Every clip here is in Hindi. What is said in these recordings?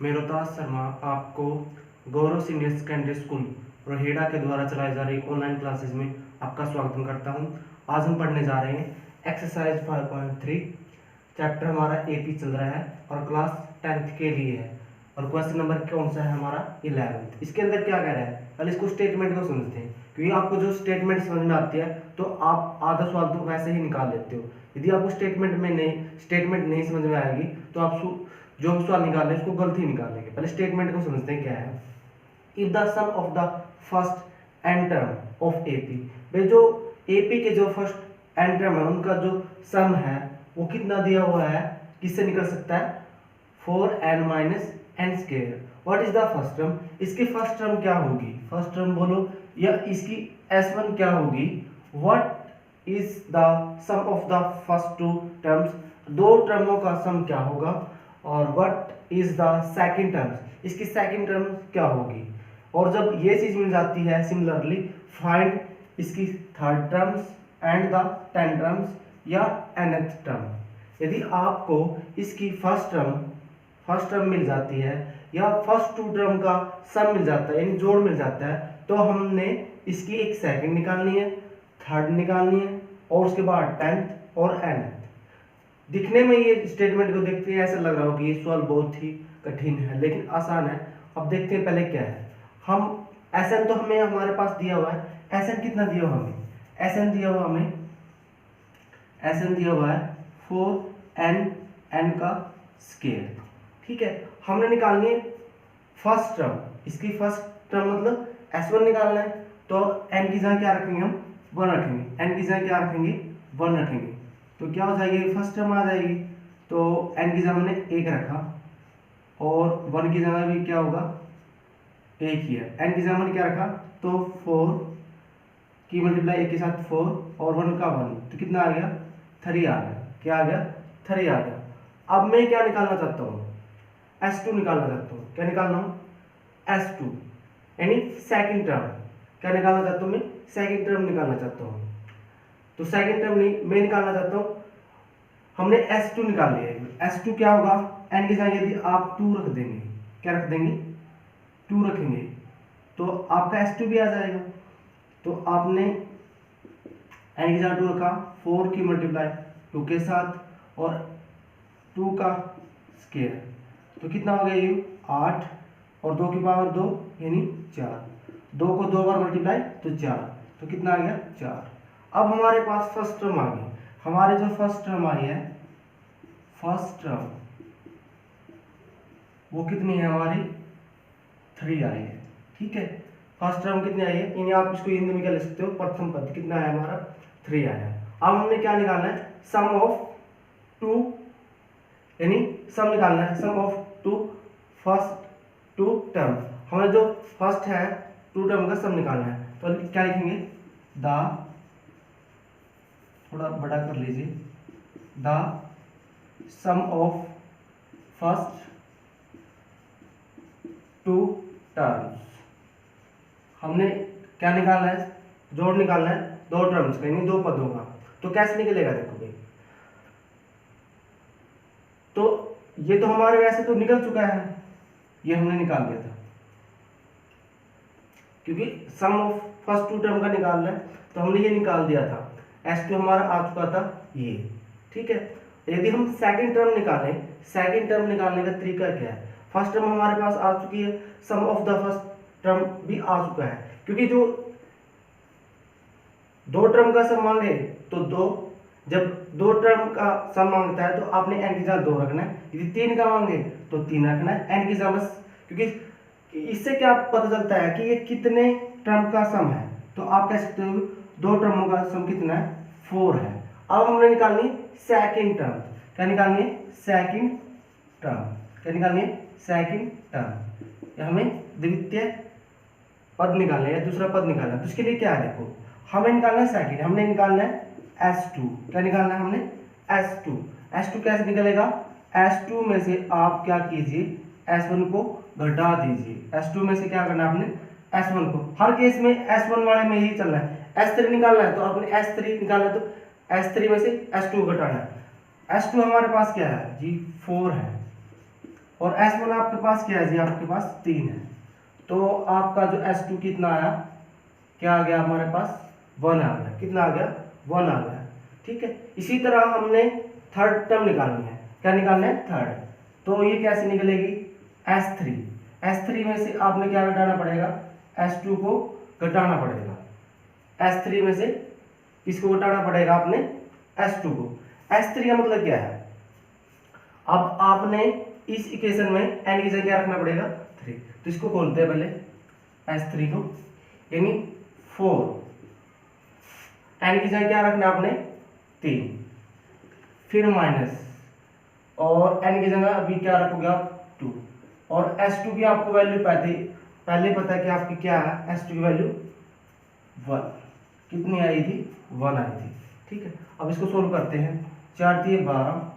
मैं रोहतास शर्मा आपको गौरव सीनियर सेकेंडरी स्कूल रोहेड़ा के द्वारा चलाई जा रही ऑनलाइन क्लासेस में आपका स्वागत करता हूं। आज हम पढ़ने जा रहे हैं एक्सरसाइज 5.3। चैप्टर हमारा एपी चल रहा है और क्लास 10th के लिए है और क्वेश्चन नंबर कौन सा है हमारा 11th। इसके अंदर क्या कह रहा है, पहले इसको स्टेटमेंट को समझते हैं, क्योंकि आपको जो स्टेटमेंट समझ में आती है तो आप आधा सवाल तो वैसे ही निकाल लेते हो। यदि आपको स्टेटमेंट नहीं समझ में आएगी तो आप जो सवाल निकाल रहे हैं उसको गलती निकालेंगे। पहले स्टेटमेंट को समझते हैं क्या है। If the sum of the first and term of AP, भाई जो एपी के जो फर्स्ट एंड टर्म है उनका जो सम है वो कितना दिया हुआ है, किससे निकल सकता है 4n minus n square. What is the first term, इसकी फर्स्ट टर्म क्या होगी, फर्स्ट टर्म बोलो, या इसकी s1 क्या होगी। What is the sum of the first two terms, दो टर्मों का सम क्या होगा। और what is the second terms, इसकी सेकंड टर्म क्या होगी। और जब ये चीज मिल जाती है, सिमिलरली फाइंड इसकी third terms and the 10 terms या nth टर्म। यदि आपको इसकी फर्स्ट टर्म मिल जाती है या फर्स्ट टू टर्म का सम मिल जाता है, यानी जोड़ मिल जाता है, तो हमने इसकी एक सेकंड निकालनी है, थर्ड निकालनी है और उसके बाद 10th और nth। दिखने में ये स्टेटमेंट को देखते हैं ऐसा लग रहा हो कि ये सवाल बहुत ही कठिन है, लेकिन आसान है। अब देखते हैं पहले क्या है। हम Sn तो हमें हमारे पास दिया हुआ है, Sn कितना दिया हुआ हमें, Sn दिया हुआ हमें, Sn दिया हुआ है 4n का स्क्वायर। ठीक है, हमने निकालनी है फर्स्ट टर्म, इसकी फर्स्ट टर्म मतलब S1 निकालना है, तो n की जगह क्या रखेंगे हम 1 रखेंगे, n की जगह क्या रखेंगे 1 रखेंगे, तो क्या हो जाएगी फर्स्ट टर्म आ जाएगी। तो n की जगह हमने 1 रखा और 1 की जगह भी क्या होगा 1 ही है, n की जगह हमने क्या रखा तो 4 की मल्टीप्लाई 1 के साथ 4 और 1 का 1, तो कितना आ गया 3 आ गया, क्या आ गया 3 आ गया। अब मैं क्या निकालना चाहता हूँ S2 निकालना चाहता हूँ, क्या निकालना हूँ S2 यानी सेकंड टर्म, क्या निकालना चाहता हूँ मैं सेकंड टर्म निकालना चाहता हूँ। तो सेकंड टर्म नहीं मैं निकालना चाहता हूँ, हमने S2 निकाल लिया है। S2 क्या होगा, n की जगह यदि आप 2 रख देंगे, क्या रख देंगे 2 रखेंगे, तो आपका S2 भी आ जाएगा। तो आपने n की जगह 2 रखा, 4 की मल्टीप्लाई 2 के साथ और 2 का स्क्वायर, तो कितना हो गया ये 8 और 2 की पावर 2 यानी 4, 2 को 2 बार मल्टीप्लाई तो 4, तो कितना आ गया 4। अब हमारे पास फर्स्ट टर्म आ गई, हमारे जो फर्स्ट टर्म आई है, फर्स्ट टर्म वो कितनी है हमारी 3 आई है। ठीक है, फर्स्ट टर्म कितनी आई है, यानी आप इसको हिंदी में क्या लिख सकते हो, प्रथम पद कितना है हमारा 3 आया। अब हमने क्या निकालना है सम ऑफ 2, यानी सम निकालना है सम ऑफ 2 फर्स्ट 2 टर्म। हमें जो फर्स्ट है 2 टर्म का सम निकालना है, तो क्या लिखेंगे द, थोड़ा बड़ा कर लीजिए, the sum of first 2 terms. हमने क्या निकालना है, जोड़ निकालना है 2 टर्म्स का, यानी 2 पदों का। तो कैसे निकलेगा देखो भाई, तो ये तो हमारे वैसे तो निकल चुका है, ये हमने निकाल दिया था, क्योंकि सम ऑफ फर्स्ट 2 टर्म का निकालना है तो हमने ये निकाल दिया था। S2 हमारा आ चुका था ये। ठीक है, यदि हम सेकंड टर्म निकालें, सेकंड टर्म निकालने का तरीका क्या है, फर्स्ट टर्म हमारे पास आ चुकी है, सम ऑफ द फर्स्ट टर्म भी आ चुका है, क्योंकि जो 2 टर्म का सम मांगे तो 2, जब 2 टर्म का सम मांगता है तो आपने n की जगह 2 रखना है, यदि 3 का मांगे तो 3 रखना है, n की जगह बस, क्योंकि इससे क्या पता चलता है कि ये कितने टर्म का सम है, तो आप कह सकते हो 2 टर्मों का सम कितना है 4 है। अब हमने निकालनी सेकंड टर्म, क्या निकालनी है सेकंड टर्म, क्या निकालनी है सेकंड टर्म, हमें द्वितीय पद निकालना है या दूसरा पद निकालना है। तो इसके लिए क्या है देखो, हमें निकालना है सेकंड, हमने निकालना है S2, क्या निकालना है हमने S2। S2 कैसे निकलेगा, S2 में से आप क्या कीजिए S1 को घटा दीजिए, S2 में से क्या करना है आपने S1 को, हर केस में S1 वाले में ही चलना है। S3 निकालना है तो आपने S3 निकालना है, तो S3 में से S2 घटाना है। S2 हमारे पास क्या है जी 4 है, और S1 आपके पास क्या है जी, आपके पास 3 है। तो आपका जो S2 कितना आया, क्या आ गया हमारे पास, 1 आ गया। कितना आ गया, 1 आ गया। ठीक है, इसी तरह हमने थर्ड टर्म निकालनी है। क्या निकालना है, थर्ड। तो ये कैसे निकलेगी, S3। S3 में से आपने क्या घटाना पड़ेगा, S2 को घटाना पड़ेगा। S3 में से किसको घटाना पड़ेगा, आपने S2 को। S3 का मतलब क्या है, अब आपने इस इक्वेशन में n की जगह क्या रखना पड़ेगा, 3। तो इसको खोलते हैं पहले S3 को, यानी 4, n की जगह क्या रखना है आपने, 3, फिर माइनस, और n की जगह अभी क्या रखोगे आप, 2। और S2 की आपको वैल्यू पहले पता है कि आपकी क्या है, S2 की वैल्यू 1 कितनी आई थी, 1 आई थी। ठीक है, अब इसको सोल्व करते हैं। 4 3 12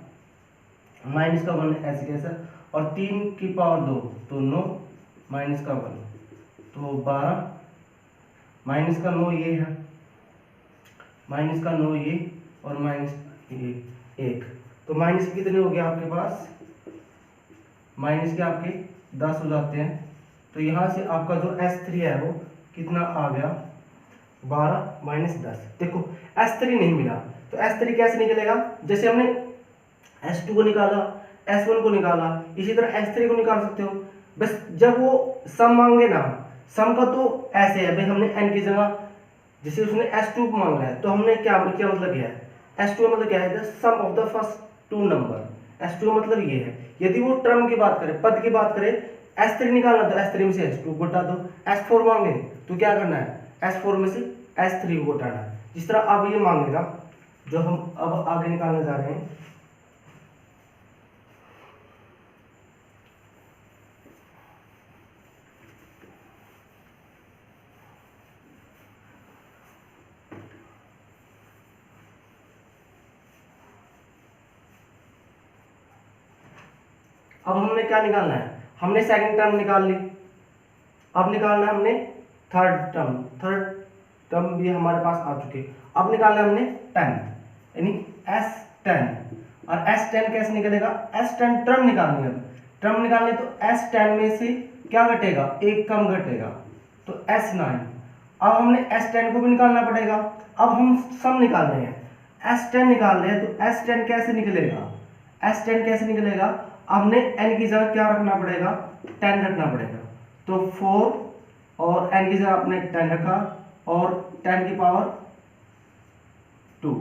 माइनस का 1 ऐसे कैसे, और 3 की पावर 2 तो 9 माइनस का 1 तो 12, माइनस का 9 ये है, माइनस का 9 ये, और माइनस ये 1। तो माइनस के कितने हो गए आपके पास, माइनस के आपके 10 हो जाते हैं। तो यहाँ से आपका जो S3 है वो कितना आ गया, 12 माइनस 10। देखो S3 नहीं मिला, तो S3 कैसे निकलेगा, जैसे हमने S2 को निकाला, S1 को निकाला, इसी तरह S3 को निकाल सकते हो। बस जब वो सम मांगे ना, सम का तो ऐसे है भाई, हमने n की जगह, जैसे उसने S2 को मांगा है, तो हमने क्या मतलब किया है, S2 का मतलब क्या है, the sum of the first 2 number. S2 का मतलब ये है, यदि वो टर्म की बात करे, पद की बात करे, S3 निकालना तो S3 में से S2 को घटा दो। S4 मांगे तो क्या करना है, S4 में से S3 को घटाना है। जिस तरह अब ये मांगेगा, जो हम अब आगे निकालने जा रहे हैं, अब हमने क्या निकालना है, हमने सेकंड टर्म निकाल ली, अब निकालना है हमने थर्ड टर्म। थर्ड टर्म भी हमारे पास आ चुके। अब निकालना है हमने 10th, यानी S10। और S10 कैसे निकलेगा, S10 टर्म निकालनी है। टर्म निकालने तो S10 में से क्या घटेगा, एक कम घटेगा, तो S9। अब हमने S10 को भी निकालना पड़ेगा। अब हम सम निकाल रहे हैं, S10 निकाल रहे हैं, तो S10 कैसे निकलेगा, S10 कैसे निकलेगा, हमने n की जगह क्या रखना पड़ेगा, 10 रखना पड़ेगा। तो 4 और n की जगह आपने 10 रखा, और 10 की पावर 2।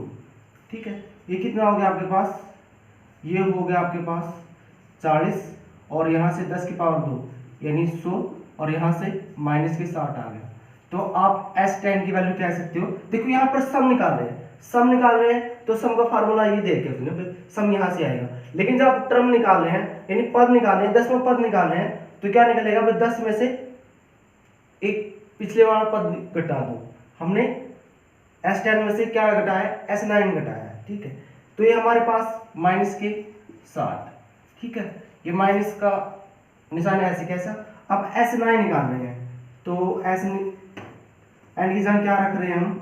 ठीक है, ये कितना हो गया आपके पास, ये हो गया आपके पास 40, और यहाँ से 10 की पावर 2 यानी 100, और यहाँ से माइनस के 60 आ गया। तो आप S10 की वैल्यू कह सकते हो। देखो यहाँ पर सम निकाल रहे हैं, सम निकाल रहे हैं, तो सम का फार्मूला ये देख के सुनो, सम यहाँ से आएगा। लेकिन जब आप टर्म निकाल रहे हैं, यानी पद निकाल रहे हैं, 10वां पद निकाल रहे हैं, तो क्या निकलेगा, 10 में से एक पिछले वाला पद घटा दो। हमने S10 में से क्या घटाया है, S9 घटाया है। ठीक है, तो ये हमारे पास माइनस के 60। ठीक है, ये माइनस का निशान ऐसे कैसा। अब S9 निकाल रहे हैं, तो n की जगह क्या रख रहे हैं हम,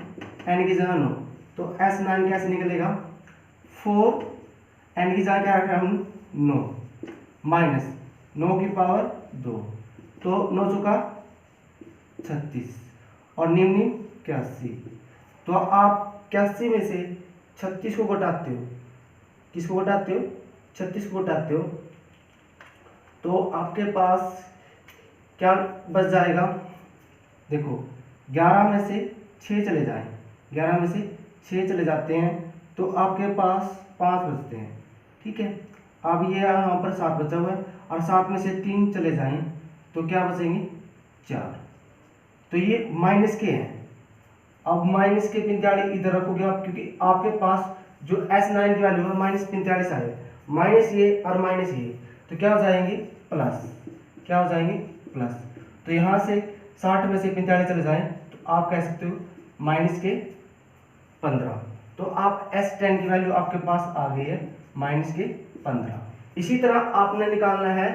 n की जगह 9, तो S9 कैसे निकलेगा, 4, n की जगह क्या रख रहे हैं हम, 9, माइनस 9 की पावर 2, तो 9 चौका 36, और निम्न 81। तो आप 81 में से 36 को घटाते हो, किसको घटाते हो, 36 को घटाते हो, तो आपके पास क्या बच जाएगा। देखो 11 में से 6 चले जाएं, 11 में से 6 चले जाते हैं, तो आपके पास 5 बचते हैं। ठीक है, अब ये यहाँ पर 7 बचा हुआ है, और 7 में से 3 चले जाएं, तो क्या बचेंगे, 4। तो ये माइनस के हैं। अब माइनस के 45 इधर रखोगे आप, क्योंकि आपके पास जो S9 की वैल्यू है -45 आए, माइनस ये और माइनस ये, तो क्या हो जाएंगे, प्लस। क्या हो जाएंगे, प्लस। तो यहाँ से 60 में से 45 चले जाएं, तो आप कह सकते हो माइनस के 15। तो आप S10 की वैल्यू आपके पास आ गई है माइनस के 15। इसी तरह आपने निकालना है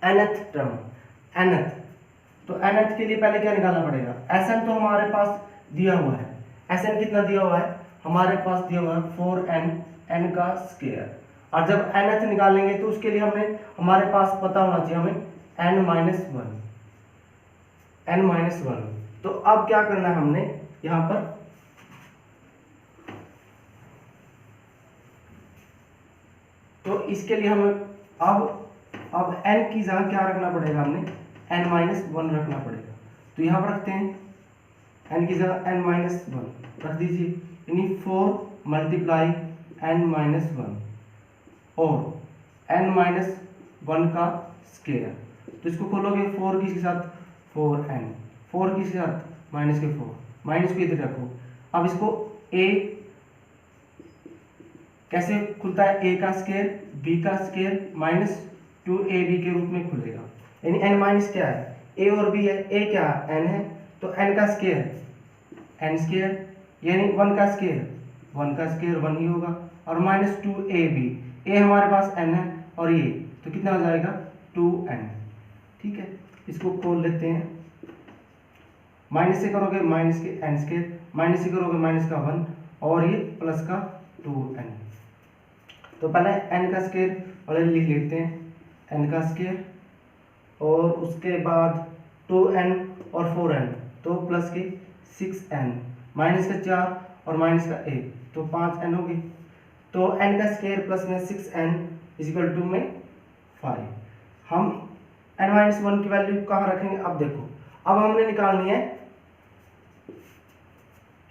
nth टर्म, nth। तो nth के लिए पहले क्या निकालना पड़ेगा, Sn तो हमारे पास दिया हुआ है। Sn कितना दिया हुआ है, हमारे पास दिया हुआ है 4n, n का स्क्वायर, और जब nth निकालेंगे तो उसके लिए हमारे पास पता होना चाहिए हमें n-1। तो अब क्या करना है हमने यहाँ पर, तो इसके लिए हमें अब n की जगह क्या रखना पड़ेगा, हमने n-1 रखना पड़ेगा। तो यहाँ पर रखते हैं n की जगह n-1 रख दीजिए, यानी 4 मल्टीप्लाई n-1 और n-1 का स्क्वायर। तो इसको खोलोगे 4 किसके साथ, 4n, 4 किसके साथ, माइनस के 4, माइनस को इधर रखो। अब इसको a कैसे खुलता है, a का स्क्वायर b का स्क्वायर माइनस 2ab के रूप में खुलेगा। यानी n माइनस क्या है, a और b है, a क्या है, n है, तो n का स्क्वायर n स्क्वायर, यानी 1 का स्क्वायर 1 ही होगा, और माइनस 2ab, a हमारे पास n है और ये, तो कितना हो जाएगा 2n। ठीक है, इसको खोल लेते हैं, माइनस से करोगे माइनस के n स्क्वायर, माइनस से करोगे माइनस का 1 और ये प्लस का 2n। तो पहले n का स्क्वायर पहले लिख लेते हैं, n का स्क्वायर, और उसके बाद 2n और 4n, तो प्लस के 6n, माइनस का 4 और माइनस का 1, तो 5n हो गई। तो n का स्क्वायर प्लस में 6n इजिकल टू में 5। हम n-1 की वैल्यू कहाँ रखेंगे, अब देखो, अब हमने निकालनी है,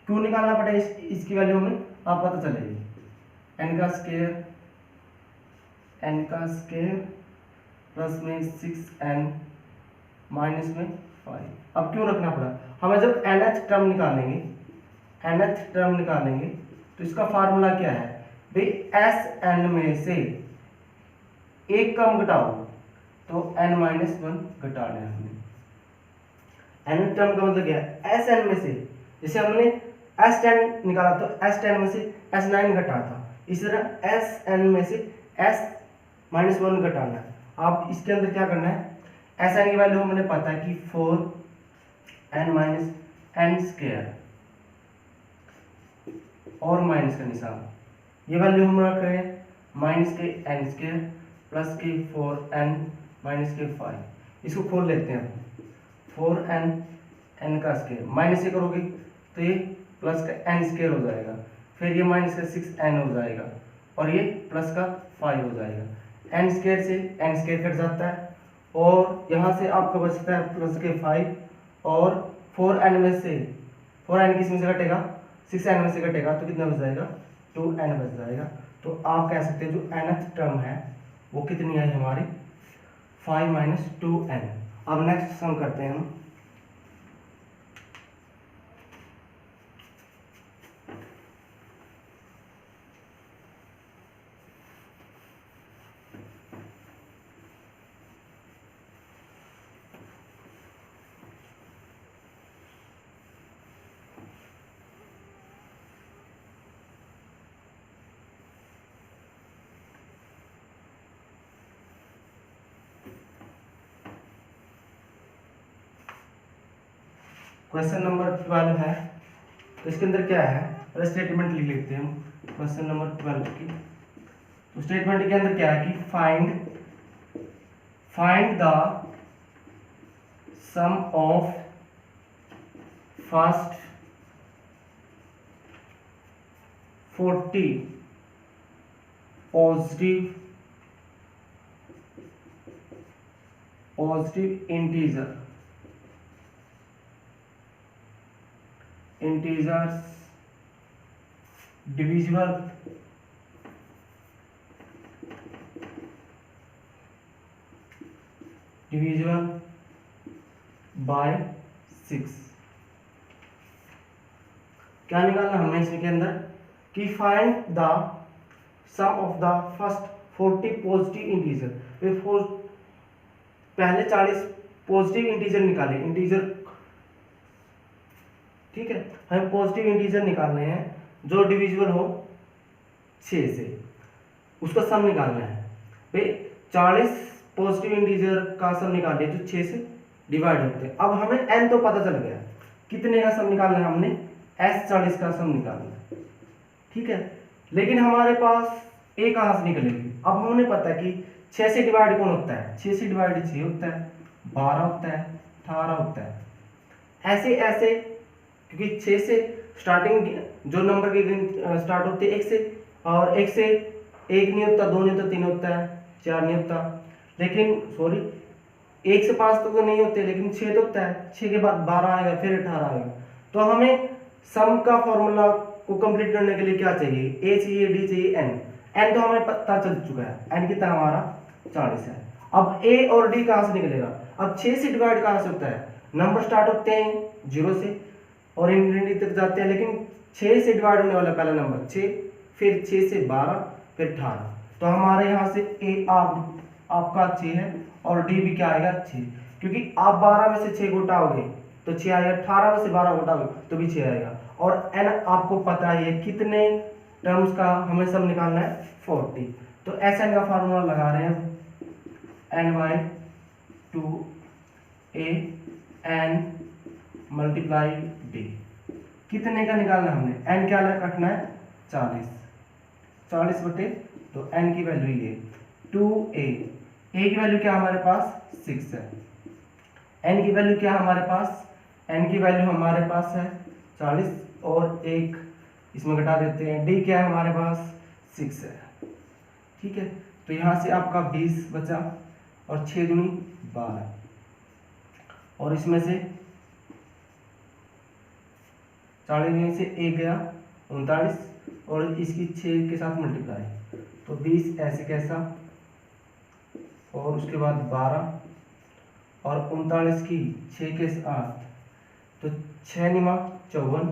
क्यों निकालना पड़ेगा इसकी वैल्यू हमें अब पता चलेगी। n का स्क्वायर प्लस में 6n माइनस में 5। अब क्यों रखना पड़ा, हमें जब nth टर्म निकालेंगे तो इसका फार्मूला क्या है भाई, Sn में से एक कम घटाओ, तो n-1 घटाना है हमने। nth टर्म का मतलब क्या है, Sn में से, जैसे हमने S10 निकाला तो S10 में से S9 घटा था, इस तरह Sn में से S-1 घटाना है। अब इसके अंदर क्या करना है, Sn की वैल्यू हमें पता है कि 4n-n स्क्वायर और माइनस का निशान, ये वैल्यू हम रख रहे हैं माइनस के n स्क्वायर प्लस के 4n माइनस के 5। इसको खोल लेते हैं, 4n का स्क्वायर, माइनस से करोगे तो ये प्लस का n स्क्वायर हो जाएगा, फिर ये माइनस का 6n हो जाएगा और ये प्लस का 5 हो जाएगा। n स्क्वायर से n स्क्वायर कट जाता है और यहाँ से आपका बचता है प्लस के 5 और 4n में से 4n किस में से घटेगा, 6n में से घटेगा, तो कितना बच जाएगा, 2n बच जाएगा। तो आप कह सकते हैं जो nth टर्म है वो कितनी आई हमारी, 5 - 2n। अब नेक्स्ट सम करते हैं हम। क्वेश्चन नंबर 12 है, तो इसके अंदर क्या है, पहले स्टेटमेंट लिख लेते हैं हम क्वेश्चन नंबर 12 की। तो स्टेटमेंट के अंदर क्या है कि find the sum of first 40 positive integers divisible by 6। क्या निकालना हमने इसके अंदर कि find the sum of the first 40 positive integer. पहले 40 पॉजिटिव इंटीजर निकाले, इंटीजर, ठीक है, हमें पॉजिटिव इंटीजर निकालने हैं जो डिविजिबल हो 6 से, उसका सम निकालना है। भाई 40 पॉजिटिव इंटीजर का सम निकालिए जो 6 से डिवाइड होते हैं। अब हमें n तो पता चल गया, कितने का सम निकालना है, हमने S40 का सम निकालना है, ठीक है। लेकिन हमारे पास ए कहाँ से निकलेगी? अब हमें पता है कि 6 से डिवाइड कौन होता है? 6 से डिवाइड 6 होता है, 12 होता है, 18 होता है। ऐसे ऐसे, क्योंकि 6 से स्टार्टिंग जो नंबर की गिनती स्टार्ट होती है 1 से, और 1 से 1 नहीं होता, 2 नहीं होता, 3 होता है, 4 नहीं होता, लेकिन सॉरी 1 से 5 तो नहीं होते, लेकिन 6 तो होता है। 6 के बाद 12 आएगा, फिर 18 आएगा। तो हमें सम का फॉर्मूला को कंप्लीट करने के लिए क्या चाहिए? ए चाहिए, डी चाहिए, एन। एन तो हमें पता चल चुका है, एन कितना हमारा 40 है। अब ए और डी कहाँ से निकलेगा? अब 6 से डिवाइड कहाँ से होता है? नंबर स्टार्ट होते हैं 0 से और इंफिनिटी तक जाते हैं, लेकिन 6 से डिवाइड होने वाला पहला नंबर 6, फिर 6 से 12, फिर 18। तो हमारे यहाँ से ए आपका 6 है और डी भी क्या आएगा? 6, क्योंकि आप 12 में से 6 घटाओगे तो 6 आएगा, 18 में से 12 घटाओगे तो भी 6 आएगा। और एन आपको पता है कितने टर्म्स का हमें सब निकालना है? 40। तो एस एन का फार्मूला लगा रहे हैं, n by 2 a n multiply d. कितने का निकालना है हमने? एन क्या रखना है? 40, 40 बटे, तो एन की वैल्यू ये 2a, ए की वैल्यू क्या हमारे पास? 6 है। एन की वैल्यू क्या हमारे पास? एन की वैल्यू हमारे पास है 40 और एक इसमें घटा देते हैं। डी क्या है हमारे पास? 6 है। ठीक है, तो यहाँ से आपका 20 बचा और 6 दूनी 12, और इसमें से 40 में से 1 गया 39, और इसकी 6 के साथ मल्टीप्लाई, तो 20 ऐसे कैसा, और उसके बाद 12 और 39 की 6 के साथ, तो 6 निमा 54,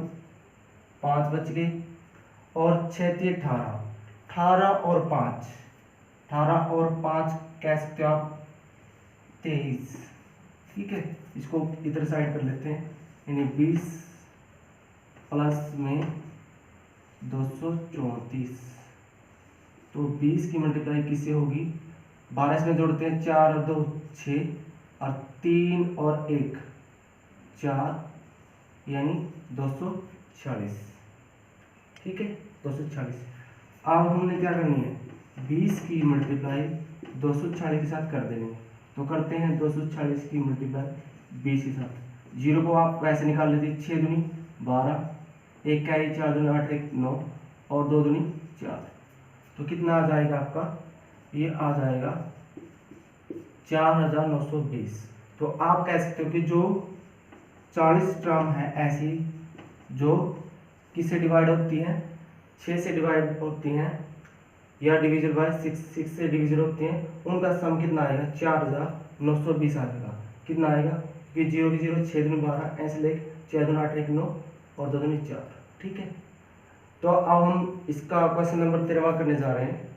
5 बच गए, और 6 × 18, 18 और 5, 18 और 5 कह सकते हो आप 23। ठीक है, इसको इधर साइड कर लेते हैं, यानी 20 प्लस में 234, तो 20 की मल्टीप्लाई किससे होगी? 12 इसमें जोड़ते हैं, 4 और 2 6, और 3 और 1 4, यानी 246। ठीक है, 246। अब हमने क्या करनी है? 20 की मल्टीप्लाई 246 के साथ कर देनी है, तो करते हैं 246 की मल्टीप्लाई 20 के साथ। जीरो को आप ऐसे निकाल लेते, 6 दूनी 12, 1 कैरी, 4 दूनी 8, 1 9, और 2 दूनी 4, तो कितना आ जाएगा आपका? ये आ जाएगा 4920। तो आप कह सकते हो कि जो 40 टर्म है ऐसी जो किससे डिवाइड होती हैं? 6 से डिवाइड होती हैं, या डिविजन बाय 6 से डिविजन होती हैं, उनका सम कितना आएगा? 4920 आएगा। कितना आएगा? कि 0 की 0, 6 दूनी 12, ऐसे लेके 4 दूनी 8, 1 9, और 2 दूनी 4। ठीक है, तो अब हम इसका क्वेश्चन नंबर 13 करने जा रहे हैं।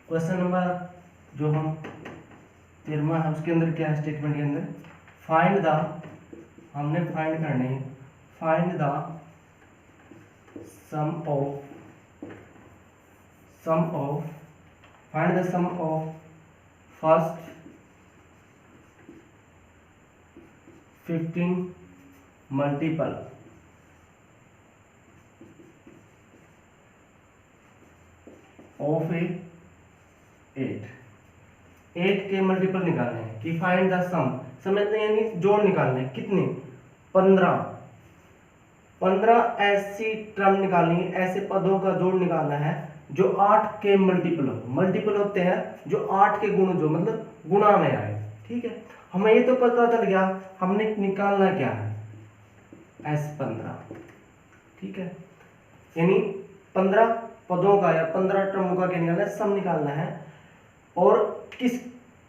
क्वेश्चन नंबर जो हम 13 है उसके अंदर क्या है? स्टेटमेंट के अंदर फाइंड द, हमने फाइंड करने हैं, find the sum of find the sum of first 15 multiple of a 8 के मल्टीपल निकालने हैं। कि फाइंड द सम, समझते हैं यानी जोड़ निकालने हैं। कितने? 15 ऐसी टर्म निकालनी है, ऐसे पदों का जोड़ निकालना है जो 8 के मल्टीपल हो। मल्टीपल होते हैं जो 8 के गुण, जो मतलब गुणा में आए। ठीक है, हमें ये तो पता चल गया हमने निकालना क्या है? S15। ठीक है, यानी 15 पदों का या 15 टर्मों का क्या निकालना है? सम निकालना है। और किस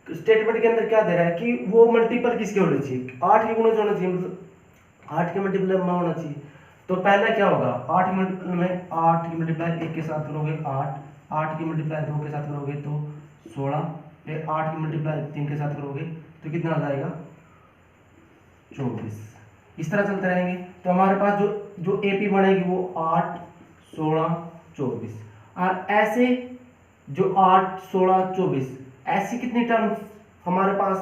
स्टेटमेंट के अंदर क्या दे रहा है कि वो मल्टीपल किसके होने चाहिए? 8 के गुणज होना चाहिए, मतलब 8 के मल्टीपल में होना चाहिए। तो पहला क्या होगा? 8 की मल्टीपल में 8 की मल्टीप्लाई 1 के साथ करोगे 8, 8 की मल्टीप्लाई 2 के साथ करोगे तो 16, फिर 8 की मल्टीप्लाई 3 के साथ करोगे तो कितना आ जाएगा? 24। इस तरह चलते रहेंगे। तो हमारे पास जो जो AP बनेगी वो 8, 16, 24 और ऐसे जो 8, 16, 24 ऐसी कितनी टर्म हमारे पास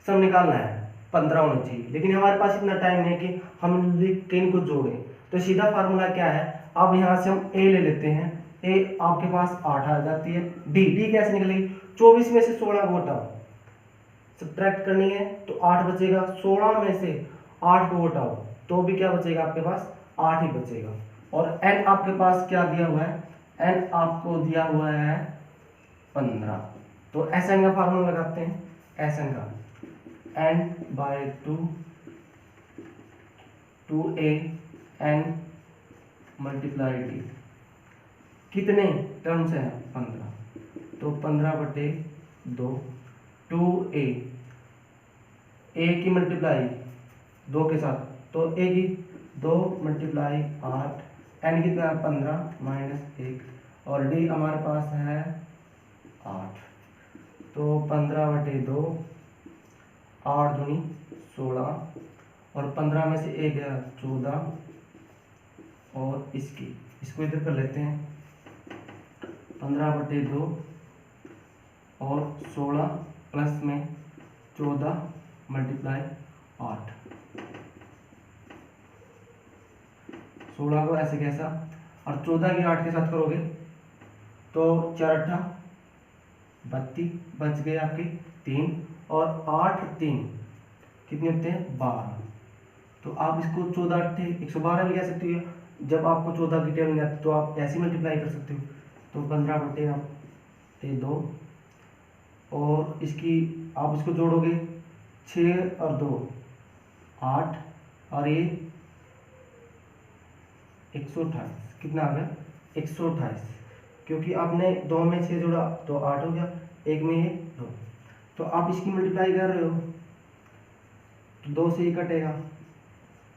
सम निकालना है 15 होना चाहिए, लेकिन हमारे पास इतना टाइम नहीं कि हम लिख के इनको जोड़ें। तो सीधा फार्मूला क्या है, अब यहाँ से हम A ले लेते हैं, A आपके पास 8 आ जाती है, D कैसे निकलेगी, 24 में से 16 को हटाओ, सब्ट्रैक्ट करनी है तो 8 बचेगा, 16 में से 8 को हटाओ तो भी क्या बचेगा आपके पास 8 ही बचेगा। और n आपके पास क्या दिया हुआ है, n आपको दिया हुआ है 15। तो Sn का फार्मूला लगाते हैं, Sn का n/2 2a n multiply d, कितने टर्म्स हैं 15, तो 15/2 2a, a की मल्टीप्लाई 2 के साथ तो a की 2 × 8, n कितना है 15 - 1 और d हमारे पास है 8, तो 15/2 8 दूनी 16 और 15 में से 1 गया 14 और इसको इधर कर लेते हैं 15/2 और 16 प्लस में 14 × 8, 16 को ऐसे कैसा और 14 की 8 के साथ करोगे तो 4 × 8 32 बच गए आपके 3 और 8 3 कितने होते हैं 12। तो आप इसको 14 8 112 भी कह सकते हो, जब आपको 14 की टेबल नहीं आती तो आप ऐसे मल्टीप्लाई कर सकते हो। तो 15/2 और आप इसको जोड़ोगे 6 और 2 8 और ये 128, कितना आ गया 128, क्योंकि आपने 2 में 6 जोड़ा तो 8 हो गया, 1 में ये 2, तो आप इसकी मल्टीप्लाई कर रहे हो तो 2 से ही कटेगा,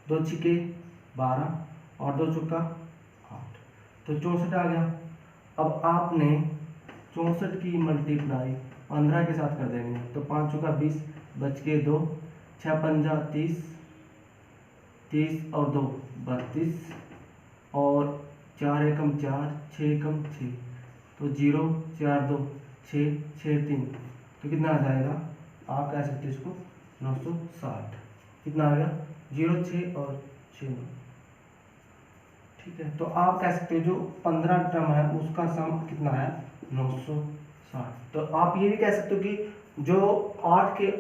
2 छिके 12 और 2 चौका 8, तो 64 आ गया। अब आपने 64 की मल्टीप्लाई 15 के साथ कर देंगे तो 5 चौका 20 बच के 2, 6 पंजा 30, 30 और 2 32 और 4 एकम 4 6 एकम 6, तो 0 4 2 6 6 3, तो कितना आ जाएगा, आप कह सकते हो इसको 960, कितना आ गया 0 6 और 6 9, ठीक है। तो आप कह सकते हो जो 15 टर्म है उसका सम कितना है 960। तो आप ये भी कह सकते हो कि जो 8 के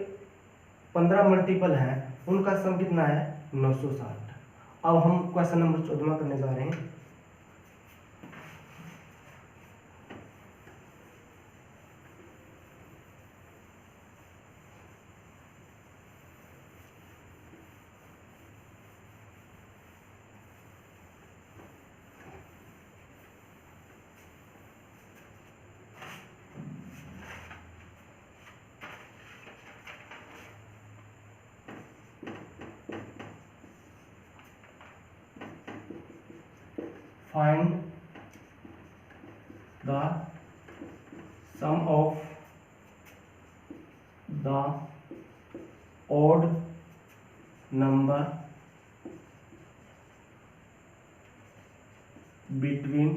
15 मल्टीपल हैं उनका सम कितना है 960। अब हम क्वेश्चन नंबर 14 करने जा रहे हैं। Find the sum of the odd number between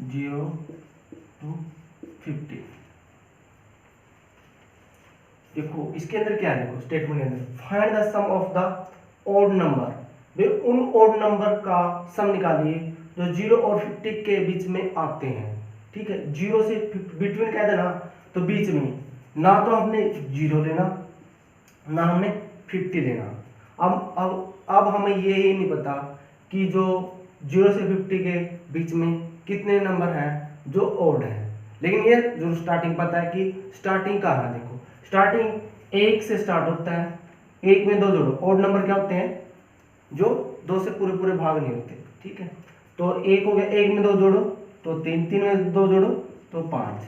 0 to 50। देखो इसके अंदर क्या है, देखो स्टेटमेंट के अंदर find the sum of the odd number, वे उन ओड नंबर का सम निकालिए जो 0 और 50 के बीच में आते हैं, ठीक है। 0 से बिटवीन कह देना तो बीच में, ना तो हमने 0 लेना ना हमने 50 लेना। अब हमें ये ही नहीं पता कि जो 0 से 50 के बीच में कितने नंबर हैं जो ओड है, लेकिन ये जो स्टार्टिंग पता है कि स्टार्टिंग कहाँ है। देखो स्टार्टिंग 1 से स्टार्ट होता है, 1 में 2 जोड़ो, ओड नंबर क्या होते हैं जो 2 से पूरे पूरे भाग नहीं होते, ठीक है। तो 1 हो गया, 1 में 2 जोड़ो तो 3, 3 में 2 जोड़ो तो 5,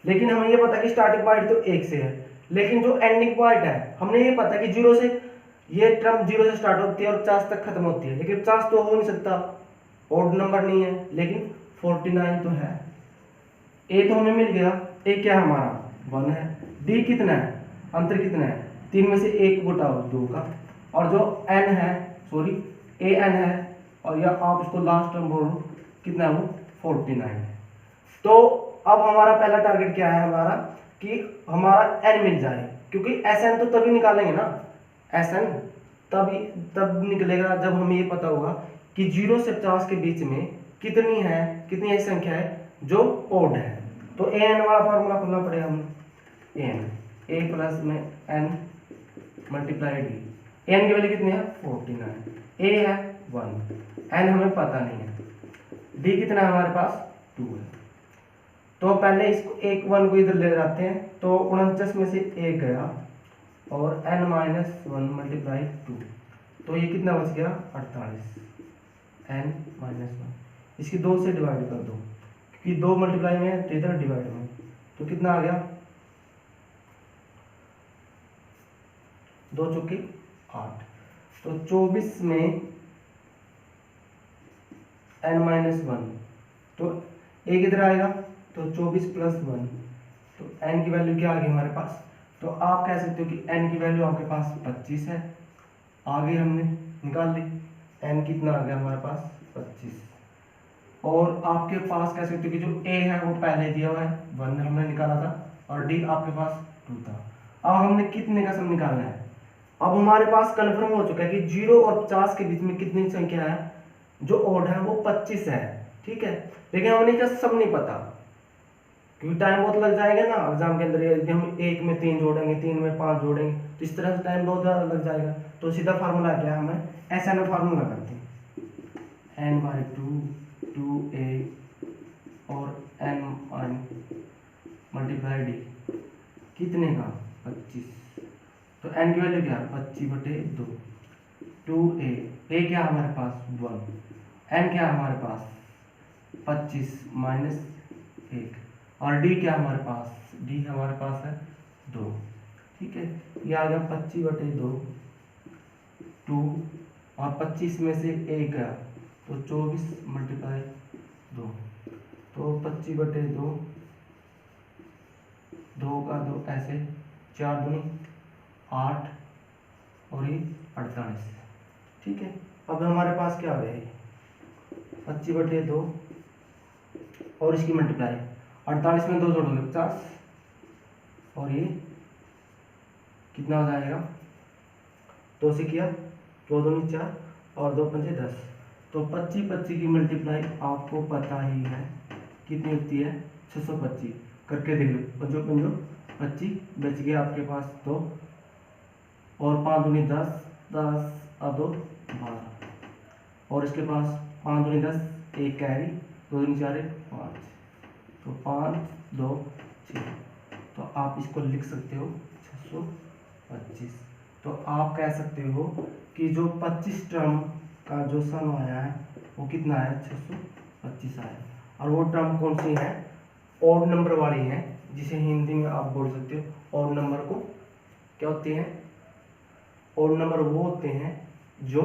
लेकिन हमें ये पता कि स्टार्टिंग पॉइंट तो 1 से है, लेकिन जो एंडिंग पॉइंट है हमने ये पता कि 0 से, ये टर्म 0 से स्टार्ट होती है और 50 तक खत्म होती है, लेकिन 50 तो हो नहीं सकता, ओड नंबर नहीं है, लेकिन 49 तो है। ए तो हमें मिल गया, ए क्या है हमारा 1 है, डी कितना है, अंतर कितना है 3 में से 1 घटाओ 2 का, और जो n है सॉरी an है, और या आप इसको लास्ट टर्म बोलो कितना है वो 49 है। तो अब हमारा पहला टारगेट क्या है हमारा कि हमारा n मिल जाए, क्योंकि Sn तो तभी निकालेंगे ना, Sn तब निकलेगा जब हमें ये पता होगा कि 0 से 50 के बीच में कितनी ऐसी संख्या है जो ओड है। तो an वाला फार्मूला खोलना पड़ेगा हमें, an a प्लस में n मल्टीप्लाई डी, an की वैल्यू कितनी है 49, a है 1, n हमें पता नहीं है, d कितना है हमारे पास 2 है। तो पहले इसको 1 को इधर ले जाते हैं, तो 49 में से 1 गया और n माइनस 1 मल्टीप्लाई 2, तो ये कितना बच गया 48, n माइनस 1, इसकी 2 से डिवाइड कर दो, क्योंकि 2 मल्टीप्लाई में है तो इधर डिवाइड में, तो कितना आ गया 2 चौके 8, तो 24 में n माइनस 1, तो एक इधर आएगा तो 24 प्लस 1, तो n की वैल्यू क्या आ गई हमारे पास, तो आप कह सकते हो कि n की वैल्यू आपके पास 25 है, आगे हमने निकाल ली, n कितना आ गया हमारे पास 25, और आपके पास कह सकते हो कि जो a है वो पहले दिया हुआ है 1 हमने निकाला था, और d आपके पास 2 था। अब हमने कितने का सम निकालना है, अब हमारे पास कन्फर्म हो चुका है कि 0 और 50 के बीच में कितनी संख्या है जो ओड है वो 25 है, ठीक है। लेकिन हमने क्या सब नहीं पता, क्योंकि टाइम बहुत लग जाएगा ना एग्जाम के अंदर, यदि हम 1 में 3 जोड़ेंगे, 3 में 5 जोड़ेंगे, तो इस तरह से टाइम बहुत ज़्यादा लग जाएगा। तो सीधा फार्मूला क्या है, हमें ऐसा ना फार्मूला करते हैं n/2 2a और n मल्टीप्लाई डी कितने का 25, तो n की वैल्यू क्या है 25/2, 2a क्या हमारे पास 1, n क्या हमारे पास 25 माइनस 1, और d क्या हमारे पास, d हमारे पास है 2, ठीक है। ये आ गया 25/2, 2 और 25 में से 1 गया तो 24 मल्टीप्लाई 2, तो 25/2, 2 का 2 ऐसे 4 दूनी 8 और ये 48, ठीक है। अब हमारे पास क्या आ गया 25/2 और इसकी मल्टीप्लाई 48 में 2 जोड़ोगे 50, और ये कितना हो जाएगा 2 से किया 2 दूनी 4 और 2 पंजे 10, तो 25 की मल्टीप्लाई आपको पता ही है कितनी होती है 625, करके देख लो, पंजो 25 बच गया आपके पास 2, और 5 दूनी 10, 10 और 2 12, और इसके पास 5 दूनी 10, 1 कैरी, 2 दूनी 4 5, तो 5 2 6, तो आप इसको लिख सकते हो 625। तो आप कह सकते हो कि जो 25 टर्म का जो सम आया है वो कितना है 625 आया, और वो टर्म कौन सी है ऑड नंबर वाली है, जिसे हिंदी में आप बोल सकते हो ऑड नंबर को क्या होते हैं, ऑड नंबर वो होते हैं जो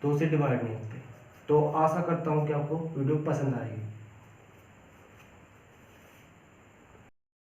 2 से डिवाइड नहीं होते। तो आशा करता हूँ कि आपको वीडियो पसंद आएगी।